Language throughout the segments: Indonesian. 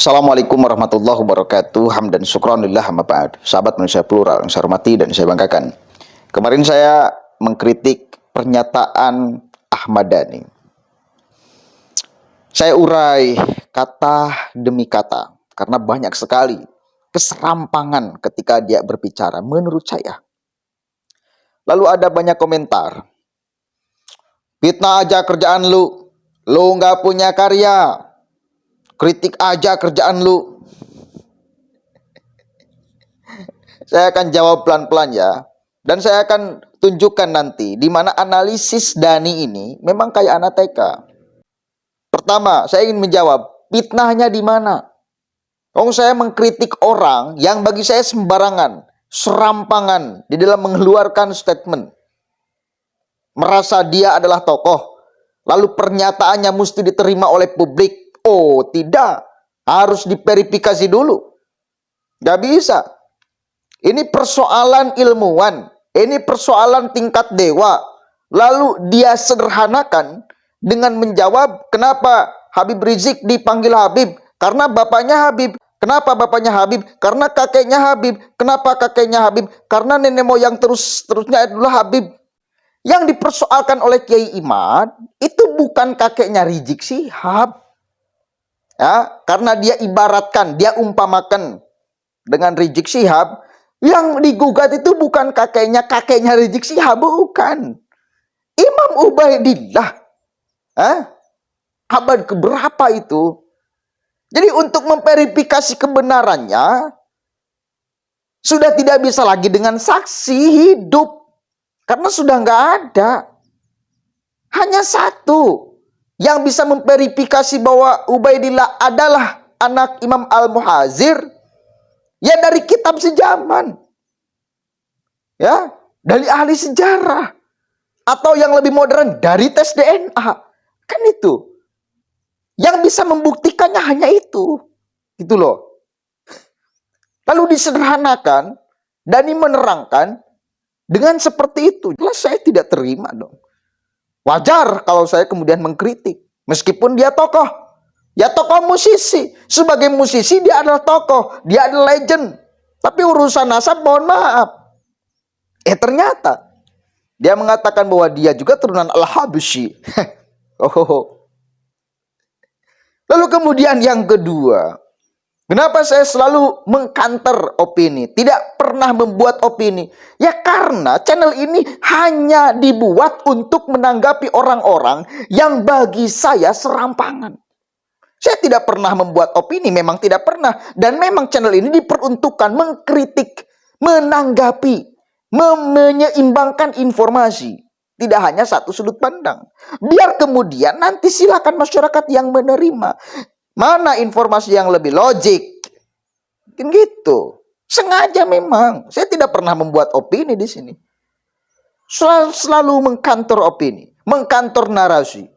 Assalamualaikum warahmatullahi wabarakatuh. Hamdan syukranillah amma ba'd. Sahabat manusia plural yang saya hormati dan saya banggakan. Kemarin saya mengkritik pernyataan Ahmad Dhani. Saya urai kata demi kata karena banyak sekali keserampangan ketika dia berbicara menurut saya. Lalu ada banyak komentar. Fitnah aja kerjaan lu nggak punya karya. Kritik aja kerjaan lu. Saya akan jawab pelan-pelan ya. Dan saya akan tunjukkan nanti di mana analisis Dhani ini memang kayak anak TK. Pertama, saya ingin menjawab, fitnahnya di mana? Saya mengkritik orang yang bagi saya sembarangan, serampangan di dalam mengeluarkan statement. Merasa dia adalah tokoh, lalu pernyataannya mesti diterima oleh publik. Oh, tidak. Harus diverifikasi dulu. Gak bisa. Ini persoalan ilmuwan. Ini persoalan tingkat dewa. Lalu dia sederhanakan dengan menjawab, kenapa Habib Rizik dipanggil Habib? Karena bapaknya Habib. Kenapa bapaknya Habib? Karena kakeknya Habib. Kenapa kakeknya Habib? Karena nenek moyang terusnya adalah Habib. Yang dipersoalkan oleh Kiai Imad itu bukan kakeknya Rizik Syihab. Ya, karena dia ibaratkan, dia umpamakan dengan Rizik Syihab, yang digugat itu bukan kakeknya Rizik Syihab, bukan. Imam Ubaidillah. Abad keberapa itu? Jadi untuk memverifikasi kebenarannya, sudah tidak bisa lagi dengan saksi hidup. Karena sudah nggak ada. Hanya satu yang bisa memverifikasi bahwa Ubaidillah adalah anak Imam Al-Muhadzir, ya dari kitab sejaman. Ya, dari ahli sejarah. Atau yang lebih modern, dari tes DNA. Kan itu. Yang bisa membuktikannya hanya itu. Gitu loh. Lalu disederhanakan, Dhani menerangkan dengan seperti itu. Jelas saya tidak terima dong. Wajar kalau saya kemudian mengkritik. Meskipun dia tokoh. Ya tokoh musisi. Sebagai musisi dia adalah tokoh. Dia adalah legend. Tapi urusan nasab mohon maaf. Ternyata. Dia mengatakan bahwa dia juga turunan Al-Habsyi. Lalu kemudian yang kedua. Kenapa saya selalu mengkanter opini? Tidak pernah membuat opini. Ya karena channel ini hanya dibuat untuk menanggapi orang-orang yang bagi saya serampangan. Saya tidak pernah membuat opini, memang tidak pernah. Dan memang channel ini diperuntukkan mengkritik, menanggapi, menyeimbangkan informasi. Tidak hanya satu sudut pandang. Biar kemudian nanti silakan masyarakat yang menerima. Mana informasi yang lebih logik? Mungkin gitu. Sengaja memang. Saya tidak pernah membuat opini di sini. Selalu mengkantor opini. Mengkantor narasi.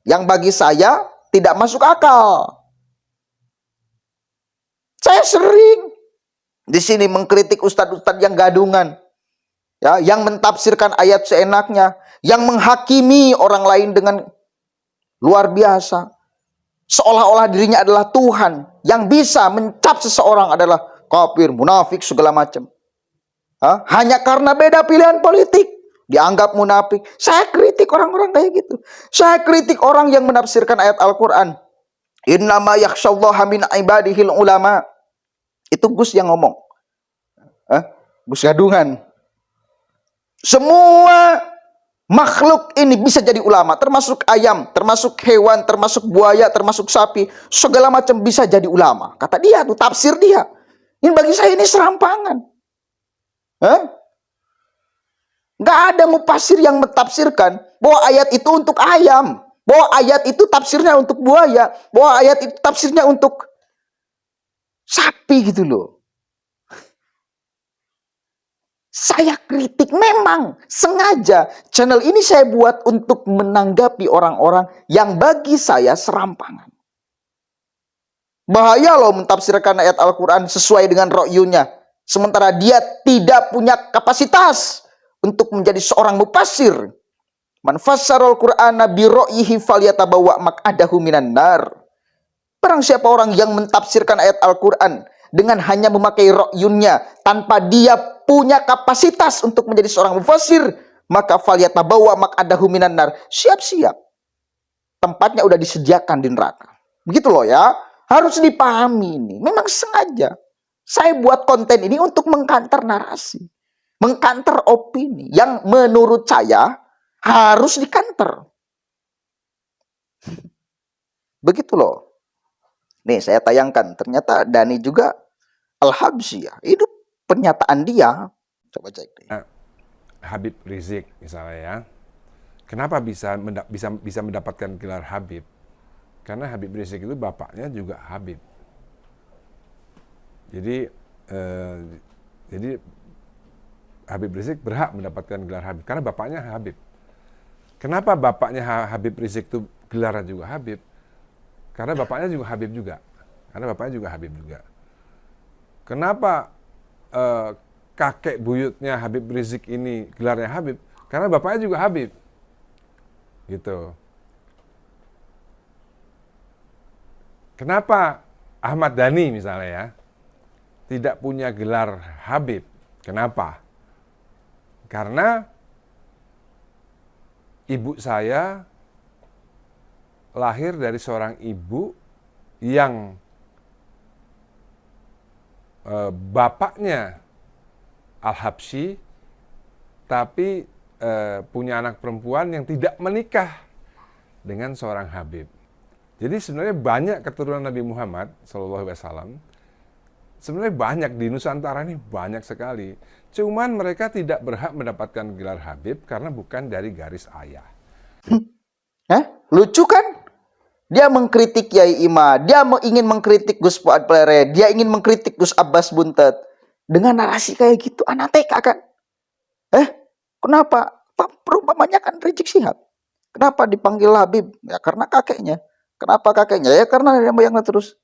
Yang bagi saya tidak masuk akal. Saya sering di sini mengkritik ustadz-ustadz yang gadungan. Ya, yang mentafsirkan ayat seenaknya. Yang menghakimi orang lain dengan luar biasa. Seolah-olah dirinya adalah Tuhan yang bisa mencap seseorang adalah kafir, munafik, segala macam. Hanya karena beda pilihan politik dianggap munafik. Saya kritik orang-orang kayak gitu. Saya kritik orang yang menafsirkan ayat Al-Quran. Innama yakhsyallaha min ibadihil ulama. Itu Gus yang ngomong. Gus Gadungan. Semua makhluk ini bisa jadi ulama, termasuk ayam, termasuk hewan, termasuk buaya, termasuk sapi, segala macam bisa jadi ulama. Kata dia, itu tafsir dia. Ini bagi saya ini serampangan. Nggak ada mufasir yang mentafsirkan bahwa ayat itu untuk ayam, bahwa ayat itu tafsirnya untuk buaya, bahwa ayat itu tafsirnya untuk sapi gitu loh. Saya kritik memang sengaja channel ini saya buat untuk menanggapi orang-orang yang bagi saya serampangan. Bahaya loh mentafsirkan ayat Al-Quran sesuai dengan ro'yunya. Sementara dia tidak punya kapasitas untuk menjadi seorang mufassir. Man fassarul Qur'ana bi ro'yihi falyatabawa maq'adahu minan nar. Barang siapa orang yang mentafsirkan ayat Al-Quran dengan hanya memakai ro'yunnya, tanpa dia punya kapasitas untuk menjadi seorang mufassir, maka falyatabawa maq'adahu minan nar. Siap-siap. Tempatnya udah disediakan di neraka. Begitu loh ya. Harus dipahami ini. Memang sengaja. Saya buat konten ini untuk mengkanter narasi. Mengkanter opini. Yang menurut saya harus dikanter. Begitu loh. Nih saya tayangkan. Ternyata Dhani juga Al-Habsyi ya. Itu pernyataan dia. Coba cek deh. Habib Rizik misalnya ya. Kenapa bisa mendapatkan gelar Habib? Karena Habib Rizik itu bapaknya juga Habib. Jadi Habib Rizik berhak mendapatkan gelar Habib karena bapaknya Habib. Kenapa bapaknya Habib Rizik itu gelarnya juga Habib? Karena bapaknya juga Habib juga. Kenapa kakek buyutnya Habib Rizik ini gelarnya Habib? Karena bapaknya juga Habib. Gitu. Kenapa Ahmad Dhani misalnya ya tidak punya gelar Habib? Kenapa? Karena ibu saya lahir dari seorang ibu yang bapaknya Al-Habsyi tapi punya anak perempuan yang tidak menikah dengan seorang Habib. Jadi sebenarnya banyak keturunan Nabi Muhammad SAW. Sebenarnya banyak di Nusantara ini banyak sekali. Cuman mereka tidak berhak mendapatkan gelar Habib karena bukan dari garis ayah. Lucu kan? Dia mengkritik Yai Ima, dia ingin mengkritik Gus Fuad Pleret, dia ingin mengkritik Gus Abbas Buntet. Dengan narasi kayak gitu, anak TK kan? Kenapa? Perumpamannya kan Rizik Syihab. Kenapa dipanggil Habib? Ya karena kakeknya. Kenapa kakeknya? Ya karena moyangnya terus.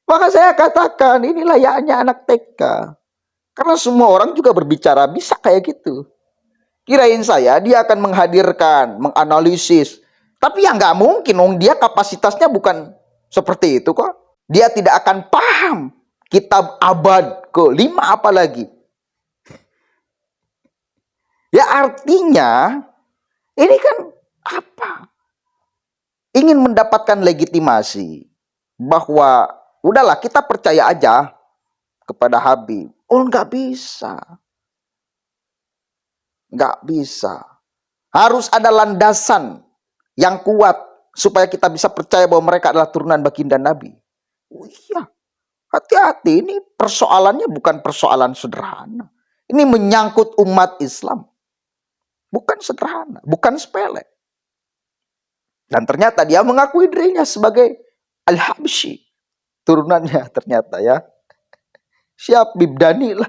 Maka saya katakan, ini layaknya anak TK. Karena semua orang juga berbicara bisa kayak gitu. Kirain saya dia akan menghadirkan, menganalisis. Tapi ya nggak mungkin, dia kapasitasnya bukan seperti itu kok. Dia tidak akan paham kitab abad ke-5 apalagi. Ya artinya, ini kan apa? Ingin mendapatkan legitimasi bahwa udahlah kita percaya aja kepada Habib. Oh nggak bisa. Nggak bisa. Harus ada landasan yang kuat supaya kita bisa percaya bahwa mereka adalah turunan baginda Nabi. Oh iya. Hati-hati, ini persoalannya bukan persoalan sederhana. Ini menyangkut umat Islam. Bukan sederhana, bukan sepele. Dan ternyata dia mengakui dirinya sebagai Al-Habsyi. Turunannya ternyata ya. Siap Bibdani lah.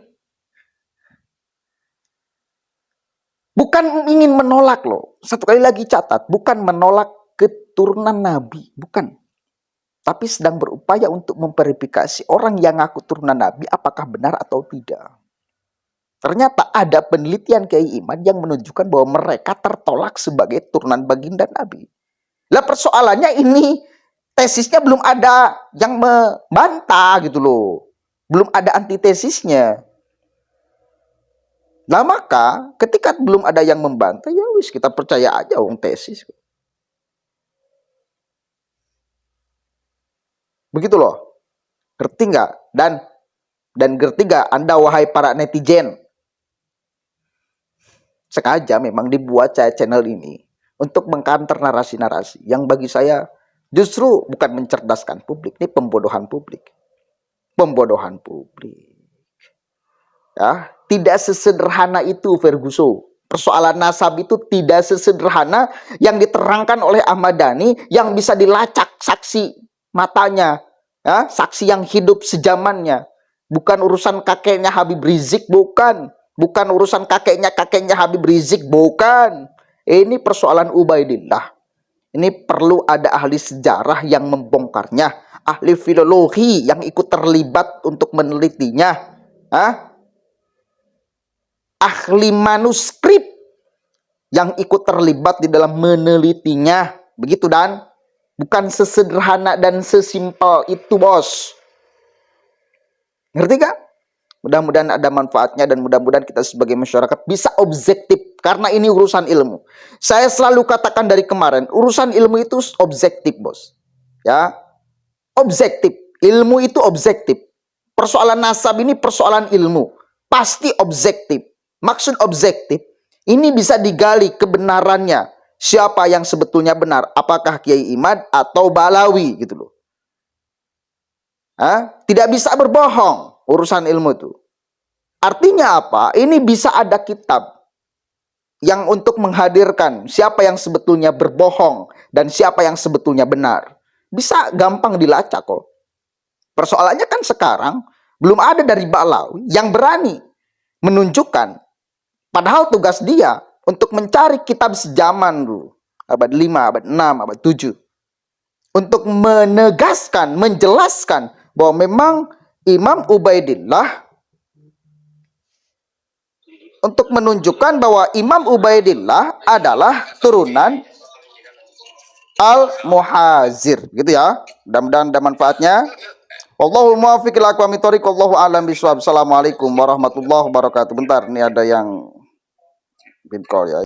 Bukan ingin menolak loh. Satu kali lagi catat. Bukan menolak keturunan Nabi. Bukan. Tapi sedang berupaya untuk memverifikasi orang yang ngaku turunan Nabi apakah benar atau tidak. Ternyata ada penelitian Kiai Iman yang menunjukkan bahwa mereka tertolak sebagai turunan baginda Nabi. Lah persoalannya ini tesisnya belum ada yang membantah gitu loh. Belum ada antitesisnya. Nah maka ketika belum ada yang membantah, ya wis kita percaya aja tesis. Begitu loh. Ngerti nggak? Dan ngerti nggak Anda wahai para netizen? Sengaja memang dibuat saya channel ini untuk mengkanter narasi-narasi yang bagi saya justru bukan mencerdaskan publik, ini pembodohan publik. Pembodohan publik. Ya, tidak sesederhana itu Ferguson. Persoalan nasab itu tidak sesederhana yang diterangkan oleh Ahmad Dhani yang bisa dilacak saksi matanya, ya, saksi yang hidup sejamannya. Bukan urusan kakeknya Habib Rizik, bukan. Bukan urusan kakeknya Habib Rizik, bukan. Ini persoalan Ubaidillah. Ini perlu ada ahli sejarah yang membongkarnya, ahli filologi yang ikut terlibat untuk menelitinya, ahli manuskrip yang ikut terlibat di dalam menelitinya. Begitu Dan. Bukan sesederhana dan sesimpel itu, bos. Ngerti gak? Mudah-mudahan ada manfaatnya dan mudah-mudahan kita sebagai masyarakat bisa objektif. Karena ini urusan ilmu. Saya selalu katakan dari kemarin, urusan ilmu itu objektif, bos. Ya, objektif. Ilmu itu objektif. Persoalan nasab ini persoalan ilmu. Pasti objektif. Maksud objektif, ini bisa digali kebenarannya. Siapa yang sebetulnya benar? Apakah Kiai Imad atau Balawi gitu loh. Tidak bisa berbohong urusan ilmu itu. Artinya apa? Ini bisa ada kitab yang untuk menghadirkan siapa yang sebetulnya berbohong dan siapa yang sebetulnya benar. Bisa gampang dilacak kok. Persoalannya kan sekarang belum ada dari Balawi yang berani menunjukkan. Padahal tugas dia untuk mencari kitab sejaman dulu. Abad 5, abad 6, abad 7. Untuk menegaskan, menjelaskan bahwa memang Imam Ubaidillah, untuk menunjukkan bahwa Imam Ubaidillah adalah turunan Al-Muhazir. Gitu ya. Mudah-mudahan ada manfaatnya. Wallahul muwaffiq ila aqwamit thoriq, wallahu a'lam bishawab. Assalamualaikum warahmatullahi wabarakatuh. Bentar, ini ada yang pin call ya.